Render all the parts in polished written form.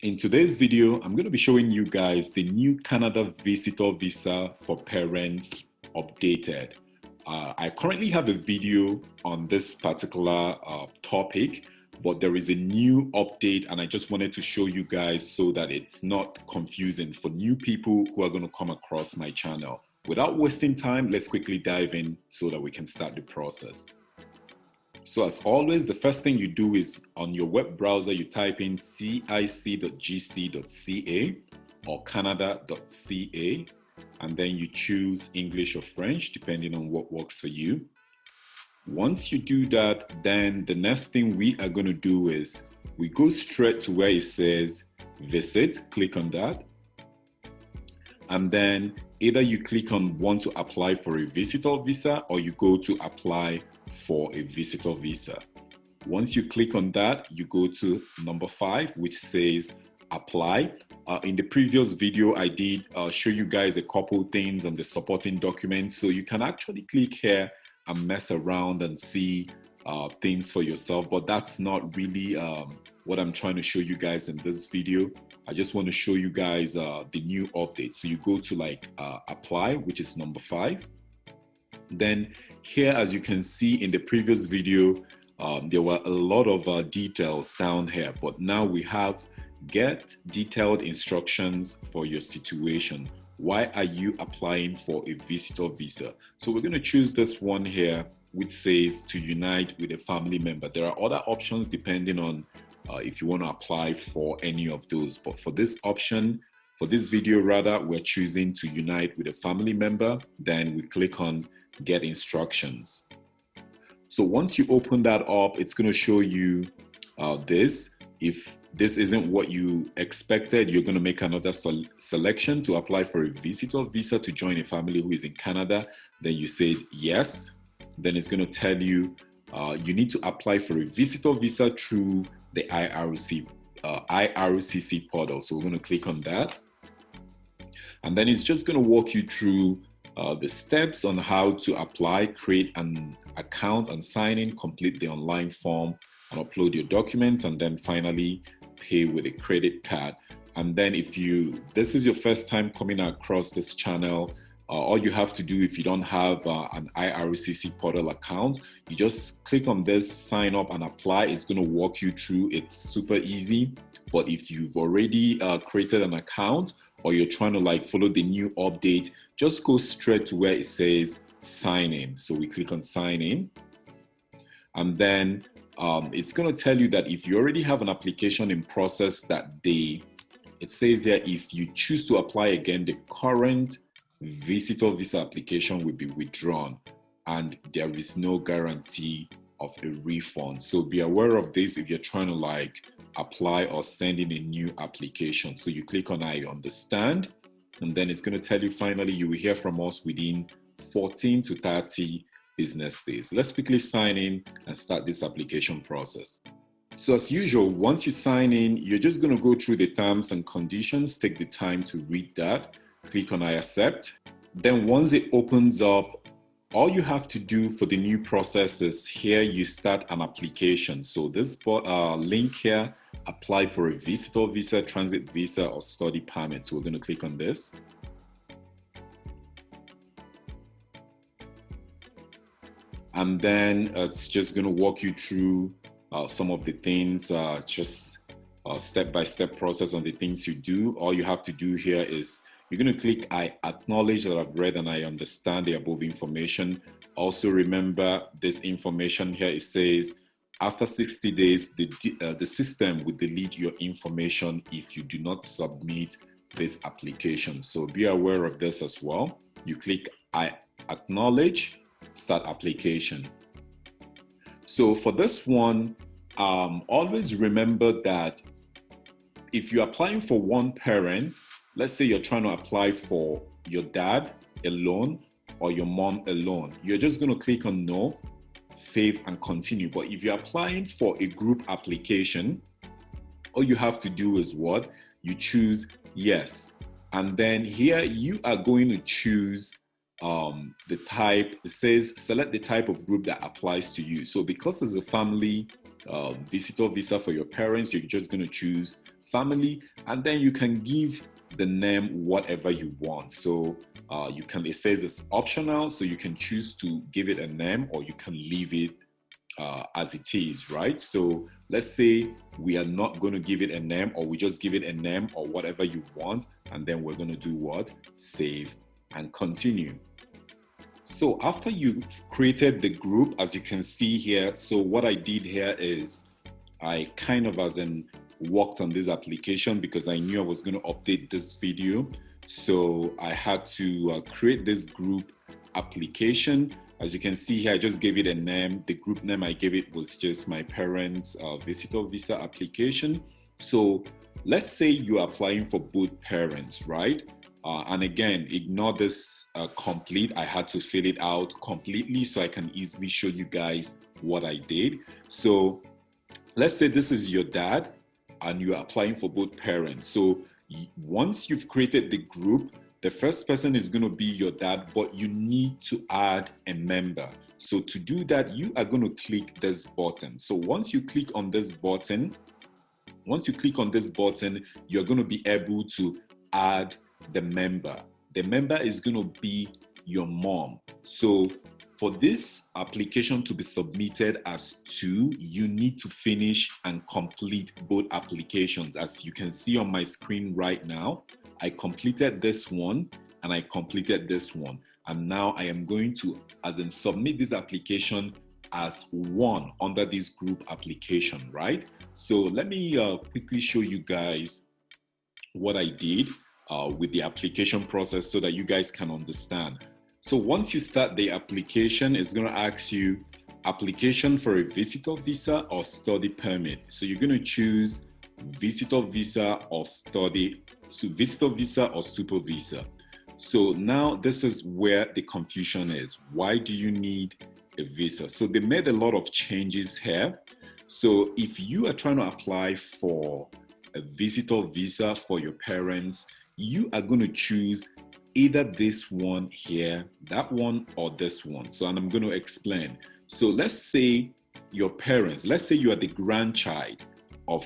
In today's video, I'm going to be showing you guys the new Canada Visitor Visa for Parents updated. I currently have a video on this particular topic, but there is a new update and I just wanted to show you guys so that it's not confusing for new people who are going to come across my channel. Without wasting time, let's quickly dive in so that we can start the process. So as always, the first thing you do is on your web browser, you type in cic.gc.ca or canada.ca, and then you choose English or French, depending on what works for you. Once you do that, then the next thing we are going to do is we go straight to where it says visit, click on that. And then either you click on want to apply for a visitor visa or you go to apply for a visitor visa. Once you click on that, you go to number 5, which says apply. In the previous video, I did show you guys a couple things on the supporting documents. So you can actually click here and mess around and see things for yourself, but that's not really what I'm trying to show you guys in this video. I just want to show you guys the new update. So you go to apply, which is number 5. Then here, as you can see in the previous video, there were a lot of details down here, but now we have get detailed instructions for your situation. Why are you applying for a visitor visa? So we're going to choose this one here, which says to unite with a family member. There are other options depending on if you want to apply for any of those. But for this option, for this video rather, we're choosing to unite with a family member. Then we click on get instructions. So once you open that up, it's going to show you this. If this isn't what you expected, you're going to make another selection to apply for a visitor visa to join a family who is in Canada. Then you say yes. Then it's going to tell you you need to apply for a visitor visa through the IRCC portal. So we're going to click on that. And then it's just going to walk you through the steps on how to apply, create an account and sign in, complete the online form and upload your documents, and then finally pay with a credit card. And then if this is your first time coming across this channel, all you have to do if you don't have an IRCC portal account, you just click on this, sign up and apply. It's going to walk you through. It's super easy. But if you've already created an account or you're trying to follow the new update, just go straight to where it says sign in. So we click on sign in. And then it's going to tell you that if you already have an application in process that day, it says here, if you choose to apply again, the current visitor visa application will be withdrawn and there is no guarantee of a refund. So be aware of this if you're trying to apply or send in a new application. So you click on I understand, and then it's going to tell you finally you will hear from us within 14 to 30 business days. Let's quickly sign in and start this application process. So as usual, once you sign in, you're just going to go through the terms and conditions, take the time to read that, click on I accept. Then once it opens up, all you have to do for the new process is here you start an application. So this link here, apply for a visitor visa, transit visa, or study permit. So we're going to click on this. And then it's just going to walk you through some of the things, just step-by-step process on the things you do. All you have to do here is you're going to click I acknowledge that I've read and I understand the above information. Also remember this information here, it says after 60 days, the system will delete your information if you do not submit this application. So be aware of this as well. You click I acknowledge, start application. So for this one, always remember that if you're applying for one parent, let's say you're trying to apply for your dad alone or your mom alone, you're just going to click on no, save and continue. But if you're applying for a group application, all you have to do is what? You choose yes. And then here you are going to choose the type. It says select the type of group that applies to you. So because it's a family visitor visa for your parents, you're just going to choose family, and then you can give the name whatever you want. So it says it's optional, so you can choose to give it a name or you can leave it as it is, right? So let's say we are not going to give it a name, or we just give it a name or whatever you want, and then we're going to do what? Save and continue. So after you've created the group, as you can see here, so what I did here is I kind of worked on this application because I knew I was going to update this video. So I had to create this group application. As you can see here, I just gave it a name. The group name I gave it was just my parents' visitor visa application. So let's say you're applying for both parents, right? And again, ignore this complete. I had to fill it out completely so I can easily show you guys what I did. So let's say this is your dad and you're applying for both parents. So once you've created the group, the first person is going to be your dad, but you need to add a member. So to do that, you are going to click this button. So once you click on this button, you're going to be able to add the member. The member is going to be your mom. So for this application to be submitted as two, you need to finish and complete both applications. As you can see on my screen right now, I completed this one and I completed this one. And now I am going to, submit this application as one under this group application, right? So let me quickly show you guys what I did with the application process so that you guys can understand. So once you start the application, it's going to ask you application for a visitor visa or study permit. So you're going to choose visitor visa or visitor visa or super visa. So now this is where the confusion is. Why do you need a visa? So they made a lot of changes here. So if you are trying to apply for a visitor visa for your parents, you are going to choose either this one here, that one, or this one. So, and I'm going to explain. So let's say your parents, let's say you are the grandchild of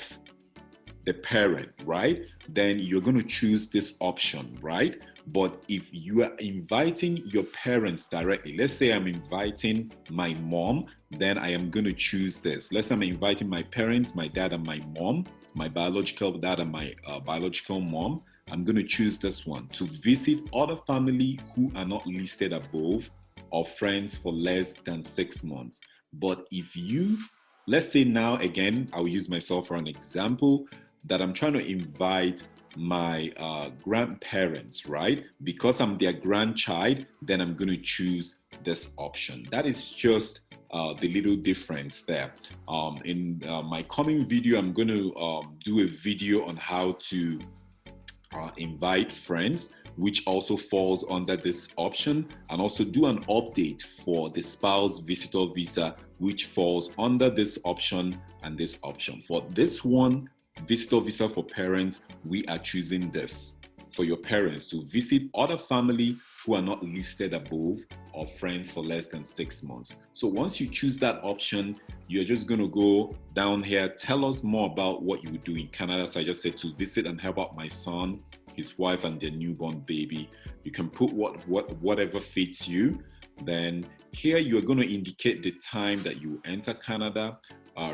the parent, right? Then you're going to choose this option, right? But if you are inviting your parents directly, let's say I'm inviting my mom, then I am going to choose this. Let's say I'm inviting my parents, my dad and my mom, my biological dad and my biological mom. I'm going to choose this one, to visit other family who are not listed above or friends for less than 6 months. But if you, let's say now again, I'll use myself for an example, that I'm trying to invite my grandparents, right? Because I'm their grandchild, then I'm going to choose this option. That is just the little difference there. In my coming video, I'm going to do a video on how to invite friends, which also falls under this option, and also do an update for the spouse visitor visa, which falls under this option and this option. For this one, visitor visa for parents, we are choosing this for your parents to visit other family who are not listed above or friends for less than 6 months. So once you choose that option, you're just going to go down here, tell us more about what you would do in Canada. So I just said to visit and help out my son, his wife and their newborn baby. You can put whatever fits you. Then here you're going to indicate the time that you enter Canada.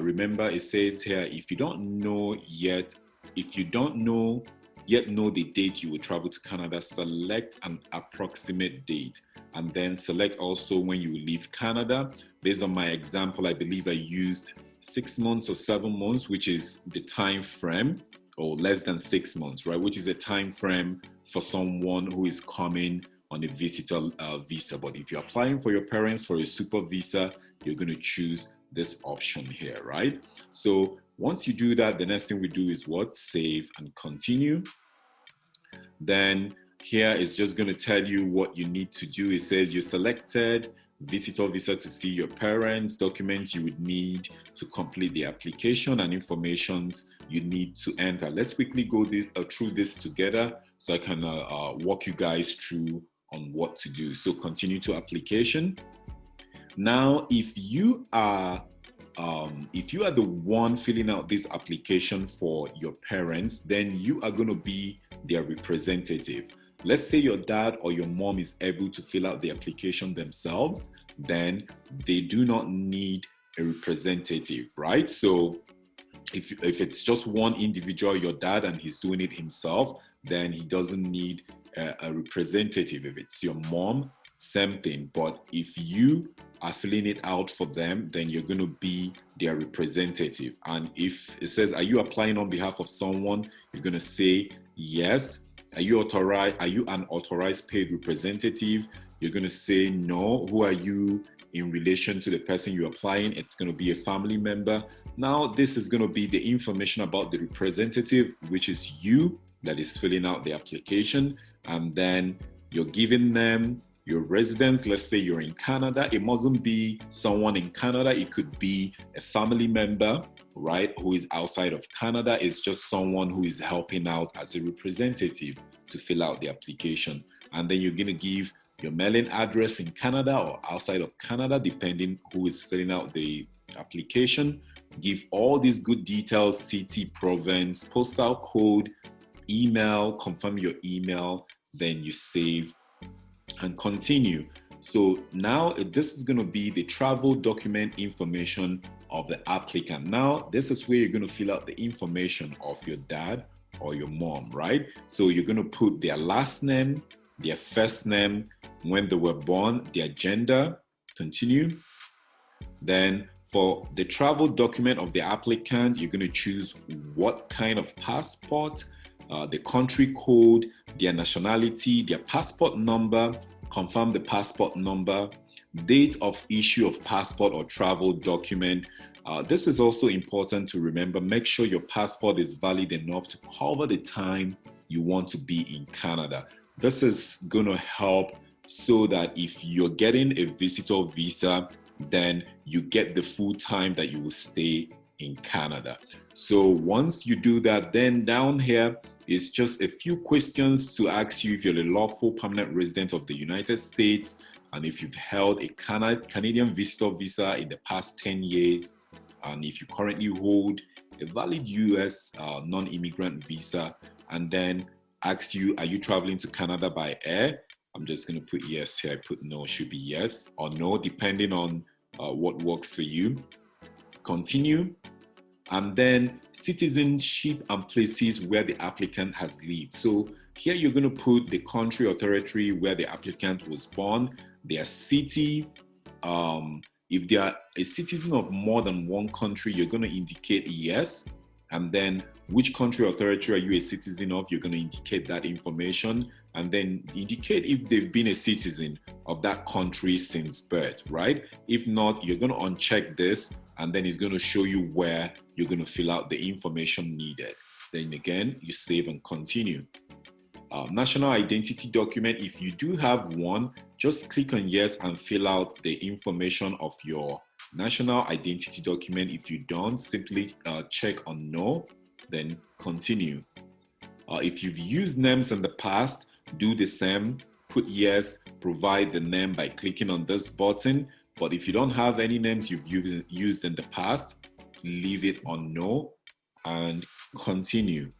Remember, it says here, if you don't yet know the date you will travel to Canada, select an approximate date, and then select also when you will leave Canada. Based on my example, I believe I used 6 months or 7 months, which is the time frame, or less than 6 months, right? Which is a time frame for someone who is coming on a visitor visa. But if you're applying for your parents for a super visa, you're going to choose this option here, right? So once you do that, the next thing we do is what? Save and continue. Then here is just going to tell you what you need to do. It says you selected visitor visa to see your parents, documents you would need to complete the application, and informations you need to enter. Let's quickly go through this together so I can walk you guys through on what to do. So continue to application. Now, if you are if you are the one filling out this application for your parents, then you are going to be their representative. Let's say your dad or your mom is able to fill out the application themselves, then they do not need a representative, right? So if it's just one individual, your dad, and he's doing it himself, then he doesn't need a representative. If it's your mom, same thing. But if you are filling it out for them, then you're going to be their representative. And if it says, are you applying on behalf of someone? You're going to say yes. Are you authorized? Are you an authorized paid representative? You're going to say no. Who are you in relation to the person you're applying? It's going to be a family member. Now, this is going to be the information about the representative, which is you that is filling out the application. And then you're giving them your residence. Let's say you're in Canada. It mustn't be someone in Canada. It could be a family member, right, who is outside of Canada. It's just someone who is helping out as a representative to fill out the application. And then you're going to give your mailing address in Canada or outside of Canada, depending who is filling out the application. Give all these good details: city, province, postal code, email, confirm your email, then you save and continue. So now this is going to be the travel document information of the applicant. Now, this is where you're going to fill out the information of your dad or your mom, right? So you're going to put their last name, their first name, when they were born, their gender, continue. Then for the travel document of the applicant, you're going to choose what kind of passport, the country code, their nationality, their passport number, confirm the passport number, date of issue of passport or travel document. This is also important to remember. Make sure your passport is valid enough to cover the time you want to be in Canada. This is going to help so that if you're getting a visitor visa, then you get the full time that you will stay in Canada. So once you do that, then down here is just a few questions to ask you if you're a lawful permanent resident of the United States and if you've held a Canadian visitor visa in the past 10 years, and if you currently hold a valid US non-immigrant visa, and then ask you, are you traveling to Canada by air? I'm just going to put yes here. I put no, should be yes or no, depending on what works for you. Continue. And then citizenship and places where the applicant has lived. So here you're going to put the country or territory where the applicant was born, their city. If they are a citizen of more than one country, you're going to indicate yes. And then which country or territory are you a citizen of? You're going to indicate that information. And then indicate if they've been a citizen of that country since birth, right? If not, you're going to uncheck this, and then it's going to show you where you're going to fill out the information needed. Then again, you save and continue. National identity document, if you do have one, just click on yes and fill out the information of your national identity document. If you don't, simply check on no, then continue. If you've used names in the past, do the same. Put yes, provide the name by clicking on this button. But if you don't have any names you've used in the past, leave it on no and continue.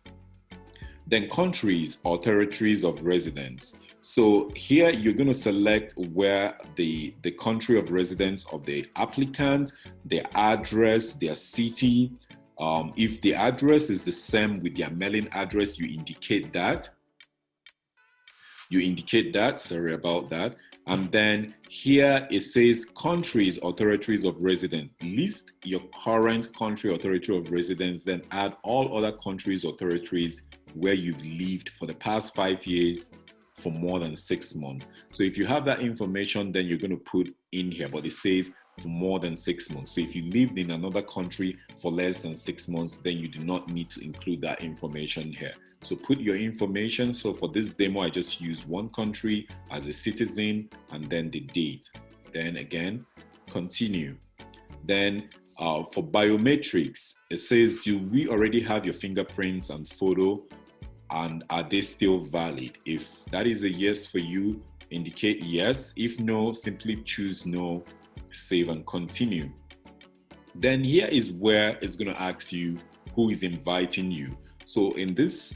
Then countries or territories of residence. So here you're going to select where the country of residence of the applicant, their address, their city. If the address is the same with their mailing address, you indicate that. Sorry about that. And then here it says countries or territories of residence. List your current country or territory of residence, then add all other countries or territories where you've lived for the past 5 years for more than 6 months. So if you have that information, then you're going to put in here, but it says for more than 6 months. So if you lived in another country for less than 6 months, then you do not need to include that information here. So put your information. So for this demo, I just used one country as a citizen and then the date. Then again, continue. Then for biometrics, it says, do we already have your fingerprints and photo, and are they still valid? If that is a yes for you, indicate yes. If no, simply choose no, save and continue. Then here is where it's going to ask you who is inviting you. So in this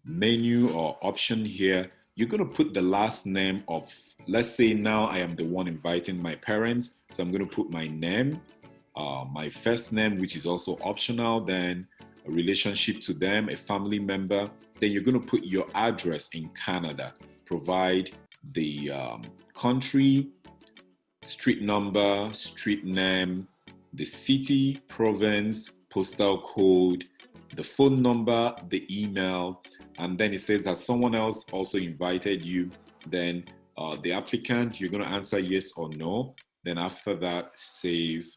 menu or option here, you're going to put the last name of, let's say now I am the one inviting my parents. So I'm going to put my name, my first name, which is also optional, then a relationship to them, a family member. Then you're going to put your address in Canada, provide the country, street number, street name, the city, province, postal code, the phone number, the email, and then it says that someone else also invited you. Then the applicant, you're going to answer yes or no. Then after that, save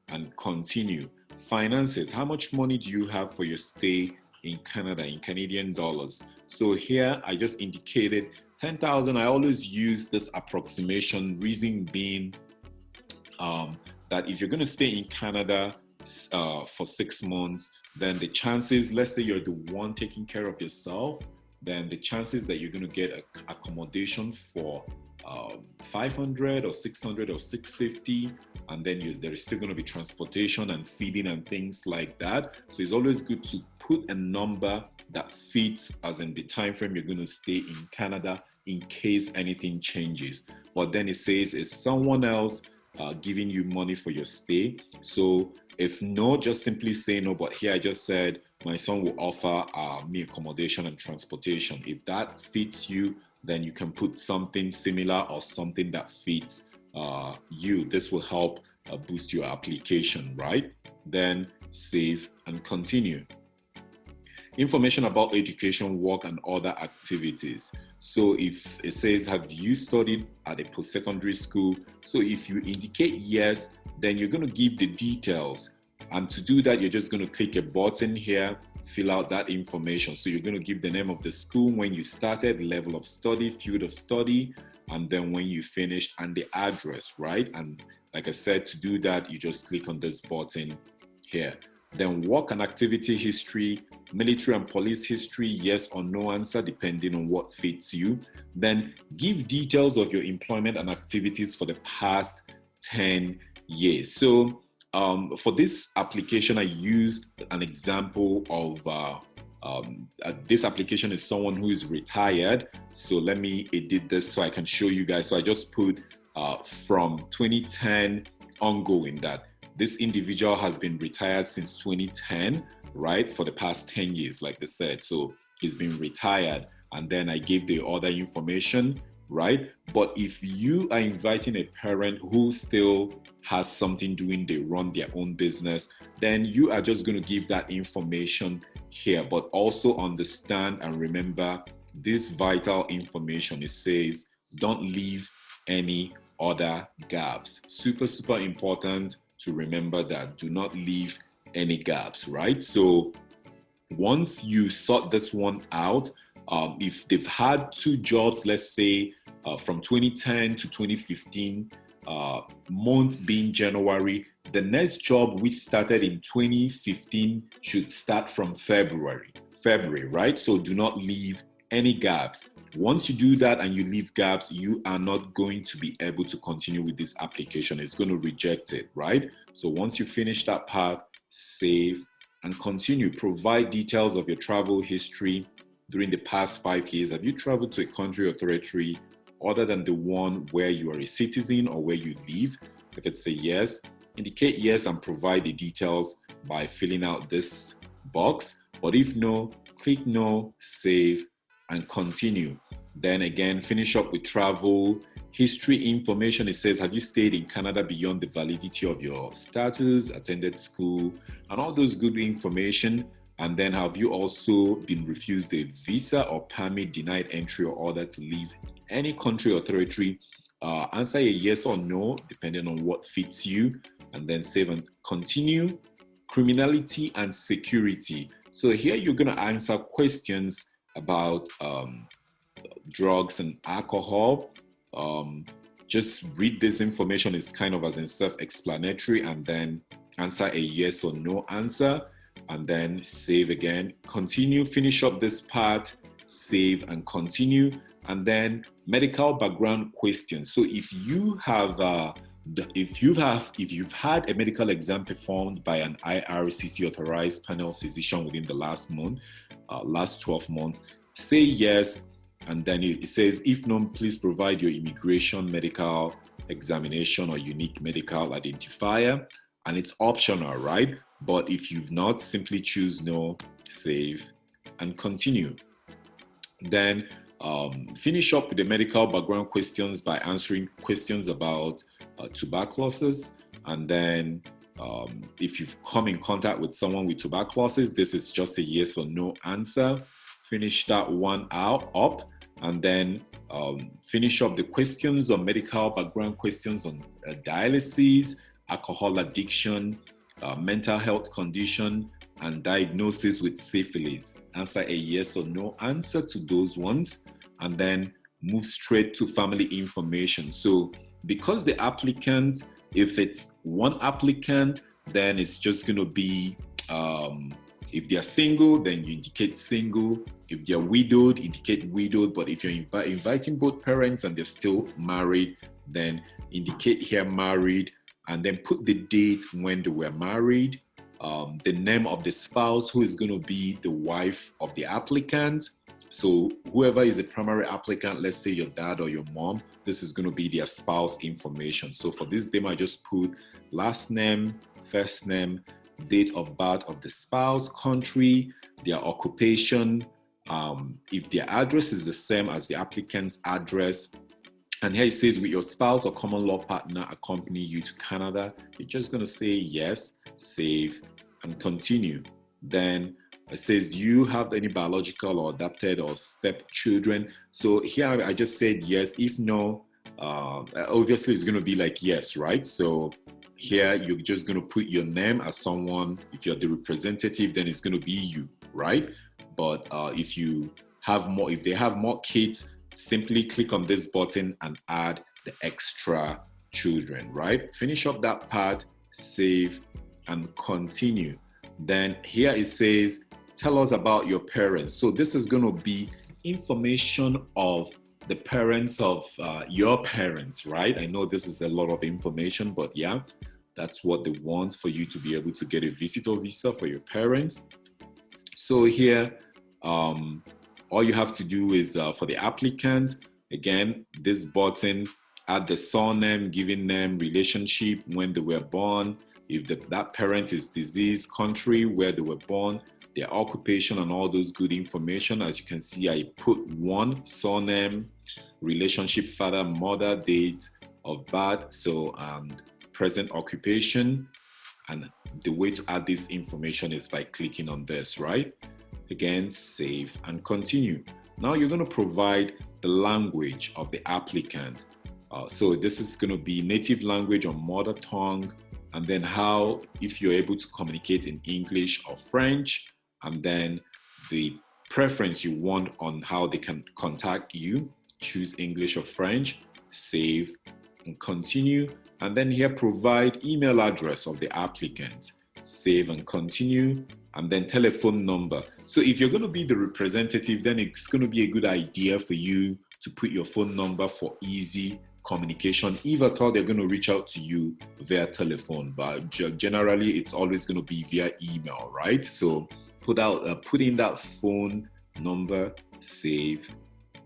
and continue. Finances, how much money do you have for your stay in Canada in Canadian dollars? So here I just indicated 10,000. I always use this approximation, reason being that if you're going to stay in Canada for 6 months, then the chances, let's say you're the one taking care of yourself, then the chances that you're going to get accommodation for 500 or 600 or 650, and then there is still going to be transportation and feeding and things like that. So it's always good to put a number that fits as in the time frame you're going to stay in Canada in case anything changes. But then it says, is someone else giving you money for your stay? So if no, just simply say no. But here I just said my son will offer me accommodation and transportation. If that fits you, then you can put something similar or something that fits you. This will help boost your application, right? Then save and continue. Information about education, work, and other activities. So if it says, have you studied at a post-secondary school? So if you indicate yes, then you're going to give the details. And to do that, you're just going to click a button here, fill out that information. So you're going to give the name of the school, when you started, level of study, field of study, and then when you finished, and the address, right? And like I said, to do that, you just click on this button here. Then work and activity history, military and police history, yes or no answer, depending on what fits you. Then give details of your employment and activities for the past 10 years. So for this application, I used an example of this application is someone who is retired. So let me edit this so I can show you guys. So I just put from 2010 ongoing, that this individual has been retired since 2010, right? For the past 10 years, like they said. So he's been retired. And then I gave the other information, right? But if you are inviting a parent who still has something doing, they run their own business, then you are just going to give that information here. But also understand and remember this vital information. It says, don't leave any other gaps. Super, super important to remember that. Do not leave any gaps, right? So once you sort this one out, if they've had 2 jobs, let's say from 2010 to 2015, month being January, the next job which started in 2015 should start from February, right? So do not leave any gaps. Once you do that and you leave gaps, you are not going to be able to continue with this application. It's going to reject it, right? So once you finish that part, save and continue. Provide details of your travel history during the past 5 years. Have you traveled to a country or territory other than the one where you are a citizen or where you live? If it's a yes, indicate yes and provide the details by filling out this box. But if no, click no, save, and continue. Then again, finish up with travel history information. It says, have you stayed in Canada beyond the validity of your status, attended school, and all those good information. And then have you also been refused a visa or permit, denied entry or order to leave any country or territory? Answer a yes or no, depending on what fits you, and then save and continue. Criminality and security. So here you're going to answer questions about drugs and alcohol. Just read this information. It's kind of as in self-explanatory, and then answer a yes or no answer, and then save again, continue, finish up this part, save and continue. And then medical background questions. So if you have If you've had a medical exam performed by an IRCC authorized panel physician within the last 12 months, say yes, and then it says, if known, please provide your immigration medical examination or unique medical identifier, and it's optional, right? But if you've not, simply choose no, save, and continue. Then finish up with the medical background questions by answering questions about tuberculosis. And then if you've come in contact with someone with tuberculosis, this is just a yes or no answer. Finish that one up, and then finish up the questions on medical background questions on dialysis, alcohol addiction, mental health condition, and diagnosis with syphilis. Answer a yes or no answer to those ones, and then move straight to family information. So because the applicant, if it's one applicant, then it's just going to be, if they're single, then you indicate single. If they're widowed, indicate widowed. But if you're inviting both parents and they're still married, then indicate here married, and then put the date when they were married, the name of the spouse who is going to be the wife of the applicant. So whoever is the primary applicant, let's say your dad or your mom, this is going to be their spouse information. So for this, they might just put last name, first name, date of birth of the spouse, country, their occupation, if their address is the same as the applicant's address. And here it says, with your spouse or common law partner accompany you to Canada, you're just going to say yes, save, and continue. Then it says, do you have any biological or adopted or step children? So here I just said yes. If no, obviously it's going to be like yes, right? So here you're just going to put your name as someone. If you're the representative, then it's going to be you, right? But if they have more kids, simply click on this button and add the extra children, right? Finish up that part, save, and continue. Then here it says, tell us about your parents. So this is going to be information of the parents of your parents, right? I know this is a lot of information, but yeah, that's what they want for you to be able to get a visitor visa for your parents. So here, all you have to do is for the applicant, again, this button, add the surname, given name, relationship, when they were born, if that parent is deceased, country where they were born, their occupation, and all those good information. As you can see, I put one, surname, relationship, father, mother, date of birth, so present occupation. And the way to add this information is by clicking on this, right? Again, save and continue. Now you're going to provide the language of the applicant. So this is going to be native language or mother tongue, and then how, if you're able to communicate in English or French, and then the preference you want on how they can contact you. Choose English or French, save and continue. And then here, provide email address of the applicant, save and continue, and then telephone number. So if you're going to be the representative, then it's going to be a good idea for you to put your phone number for easy communication, if at all they're going to reach out to you via telephone. But generally, it's always going to be via email, right? So put in that phone number, save,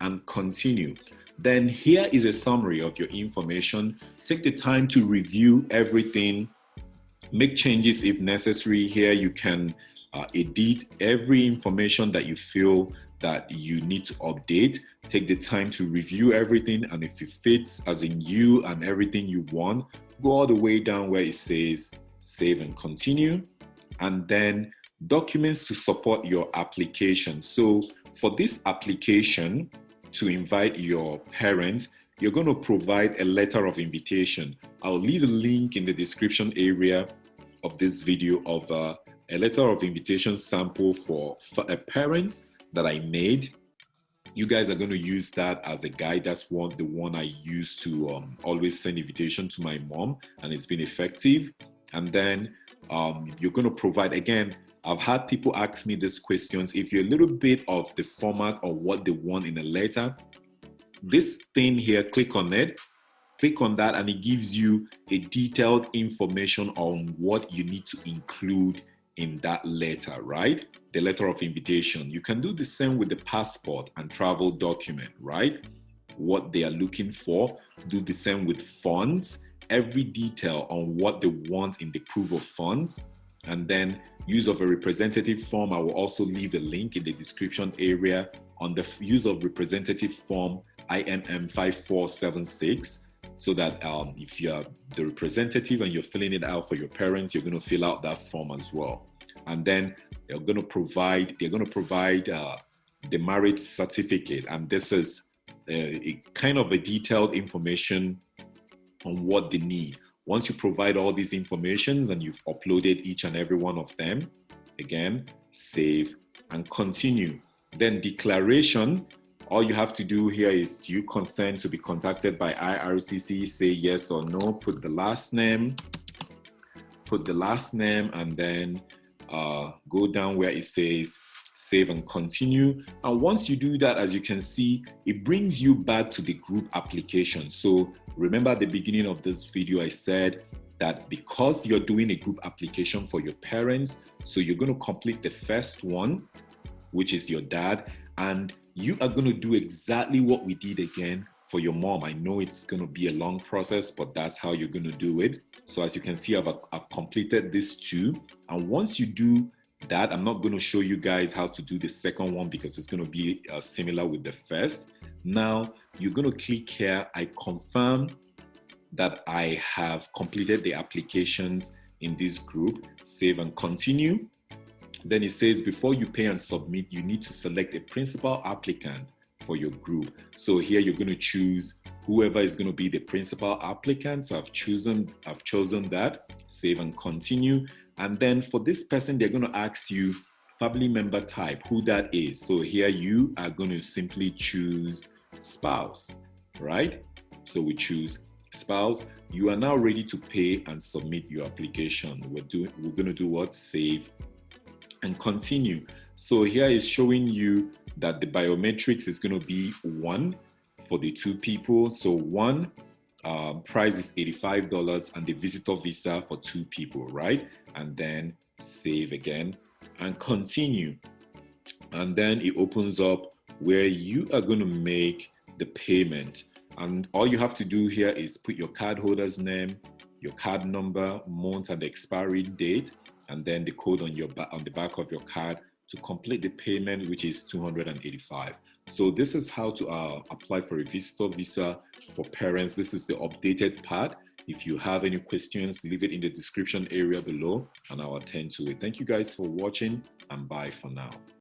and continue. Then here is a summary of your information. Take the time to review everything, make changes if necessary. Here you can edit every information that you feel that you need to update. Take the time to review everything, and if it fits as in you and everything you want, go all the way down where it says save and continue. And then documents to support your application. So for this application to invite your parents, you're going to provide a letter of invitation. I'll leave a link in the description area of this video of a letter of invitation sample for parents that I made. You guys are going to use that as a guide. That's the one I use to always send invitation to my mom, and it's been effective. And then you're going to provide, again, I've had people ask me these questions. If you're a little bit of the format or what they want in a letter, this thing here, click on it. Click on that and it gives you a detailed information on what you need to include in that letter, right? The letter of invitation. You can do the same with the passport and travel document, right? What they are looking for. Do the same with funds, every detail on what they want in the proof of funds. And then use of a representative form. I will also leave a link in the description area on the use of representative form IMM 5476. So that if you're the representative and you're filling it out for your parents, you're going to fill out that form as well. And then they're going to provide the marriage certificate. And this is a kind of a detailed information on what they need. Once you provide all these informations and you've uploaded each and every one of them, again, save and continue. Then declaration. All you have to do here is, do you consent to be contacted by IRCC? Say yes or no. Put the last name, and then go down where it says save and continue. And once you do that, as you can see, it brings you back to the group application. So remember at the beginning of this video, I said that because you're doing a group application for your parents, so you're going to complete the first one, which is your dad, and you are going to do exactly what we did again for your mom. I know it's going to be a long process, but that's how you're going to do it. So as you can see, I've completed this two. And once you do that, I'm not going to show you guys how to do the second one because it's going to be similar with the first. Now, you're going to click here, I confirm that I have completed the applications in this group, save and continue. Then it says, before you pay and submit, you need to select a principal applicant for your group. So here you're going to choose whoever is going to be the principal applicant. So I've chosen that, save and continue. And then for this person, they're going to ask you family member type, who that is. So here you are going to simply choose spouse, right? So we choose spouse. You are now ready to pay and submit your application. We're going to do what? Save and continue. So here is showing you that the biometrics is going to be 1 for the 2 people. So one price is $85 and the visitor visa for 2 people, right? And then save again and continue. And then it opens up where you are going to make the payment. And all you have to do here is put your cardholder's name, your card number, month and expiry date, and then the code on the back of your card to complete the payment, which is $285. So this is how to apply for a visitor visa for parents. This is the updated part. If you have any questions, leave it in the description area below and I'll attend to it. Thank you guys for watching and bye for now.